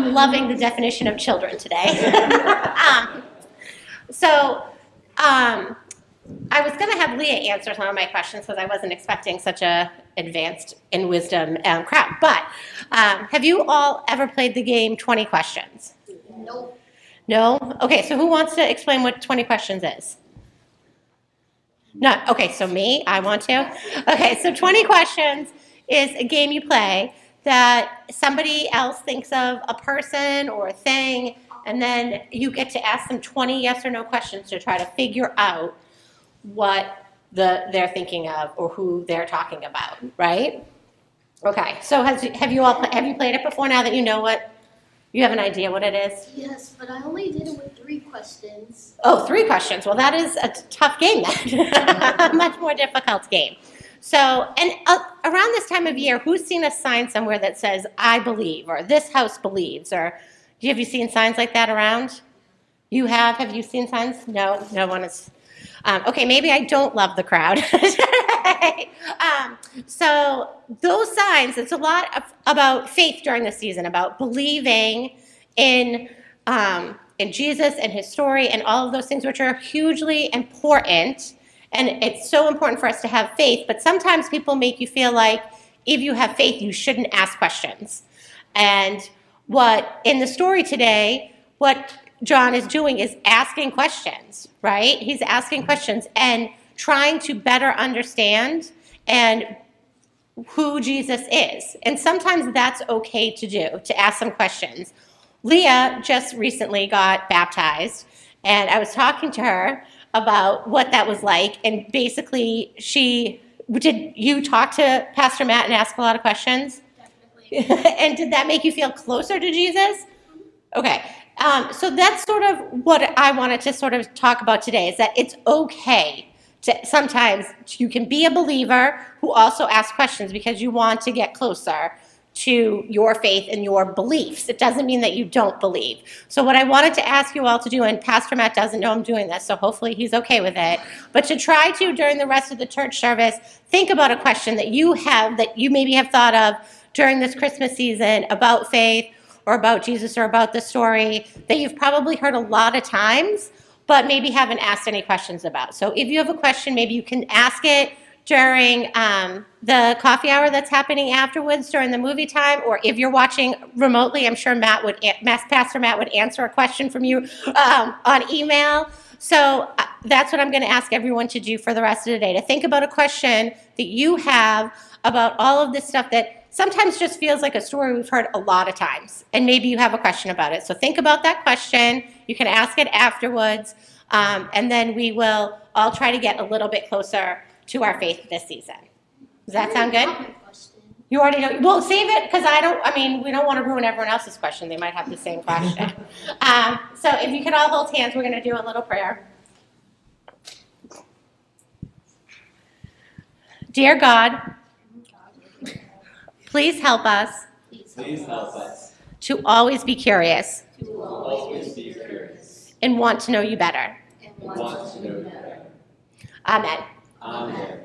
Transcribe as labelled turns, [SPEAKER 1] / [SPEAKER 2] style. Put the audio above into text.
[SPEAKER 1] I'm loving the definition of children today. I was going to have Leah answer some of my questions because I wasn't expecting such a advanced in wisdom crowd. But have you all ever played the game 20 Questions?
[SPEAKER 2] Nope.
[SPEAKER 1] No? Okay, so who wants to explain what 20 Questions is? No. Okay, so me, I want to. Okay, so 20 Questions is a game you play that somebody else thinks of a person or a thing, and then you get to ask them 20 yes or no questions to try to figure out what they're thinking of or who they're talking about, right? Okay, so have you played it before now that you know what, you have an idea what it is?
[SPEAKER 2] Yes, but I only did it with 3 questions.
[SPEAKER 1] Oh, 3 questions. Well, that is a tough game then. A much more difficult game. So, and around this time of year, who's seen a sign somewhere that says, I believe, or this house believes, or have you seen signs like that around? You have? Have you seen signs? No? No one is. Okay, maybe I don't love the crowd. So those signs, it's a lot about faith during the season, about believing in Jesus and his story and all of those things, which are hugely important. And it's so important for us to have faith, but sometimes people make you feel like if you have faith, you shouldn't ask questions. And what, in the story today, what John is doing is asking questions, right? He's asking questions and trying to better understand and who Jesus is. And sometimes that's okay to do, to ask some questions. Leah just recently got baptized, and I was talking to her about what that was like, and basically did you talk to Pastor Matt and ask a lot of questions?
[SPEAKER 2] Definitely.
[SPEAKER 1] And did that make you feel closer to Jesus? Okay. So that's sort of what I wanted to sort of talk about today, is that it's okay to sometimes you can be a believer who also asks questions because you want to get closer to your faith and your beliefs. It doesn't mean that you don't believe. So what I wanted to ask you all to do, and Pastor Matt doesn't know I'm doing this, so hopefully he's okay with it, but to try to, during the rest of the church service, think about a question that you have, that you maybe have thought of during this Christmas season about faith or about Jesus or about the story that you've probably heard a lot of times, but maybe haven't asked any questions about. So if you have a question, maybe you can ask it during the coffee hour that's happening afterwards during the movie time, or if you're watching remotely, I'm sure Pastor Matt would answer a question from you on email. So that's what I'm going to ask everyone to do for the rest of the day, to think about a question that you have about all of this stuff that sometimes just feels like a story we've heard a lot of times, and maybe you have a question about it. So think about that question. You can ask it afterwards, and then we will all try to get a little bit closer to our faith this season. Does that sound good? You already know. Well, save it, because we don't want to ruin everyone else's question. They might have the same question. So if you could all hold hands, we're going to do a little prayer. Dear God, please help us to always be curious and want to know you better. Amen.
[SPEAKER 3] Amen.